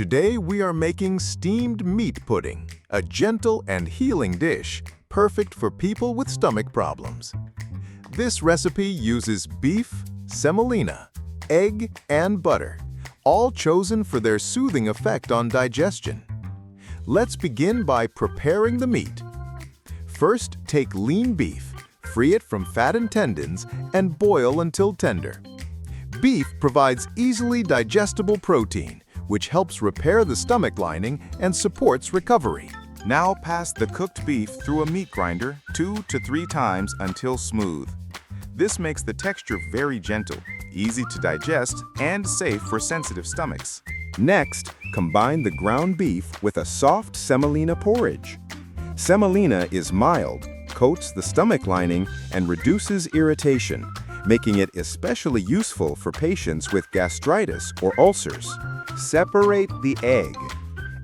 Today we are making steamed meat pudding, a gentle and healing dish, perfect for people with stomach problems. This recipe uses beef, semolina, egg, and butter, all chosen for their soothing effect on digestion. Let's begin by preparing the meat. First, take lean beef, free it from fat and tendons, and boil until tender. Beef provides easily digestible protein, which helps repair the stomach lining and supports recovery. Now pass the cooked beef through a meat grinder 2 to 3 times until smooth. This makes the texture very gentle, easy to digest, and safe for sensitive stomachs. Next, combine the ground beef with a soft semolina porridge. Semolina is mild, coats the stomach lining, and reduces irritation, making it especially useful for patients with gastritis or ulcers. Separate the egg.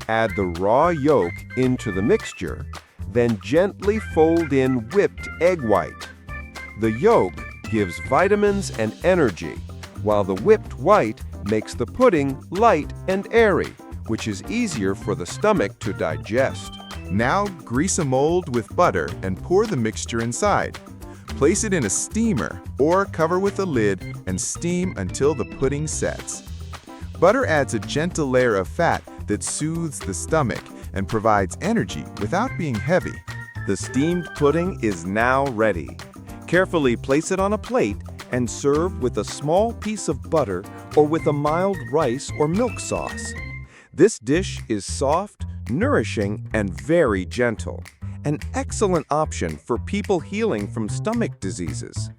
Add the raw yolk into the mixture, then gently fold in whipped egg white. The yolk gives vitamins and energy, while the whipped white makes the pudding light and airy, which is easier for the stomach to digest. Now grease a mold with butter and pour the mixture inside. Place it in a steamer or cover with a lid and steam until the pudding sets. Butter adds a gentle layer of fat that soothes the stomach and provides energy without being heavy. The steamed pudding is now ready. Carefully place it on a plate and serve with a small piece of butter or with a mild rice or milk sauce. This dish is soft, nourishing, and very gentle. An excellent option for people healing from stomach diseases.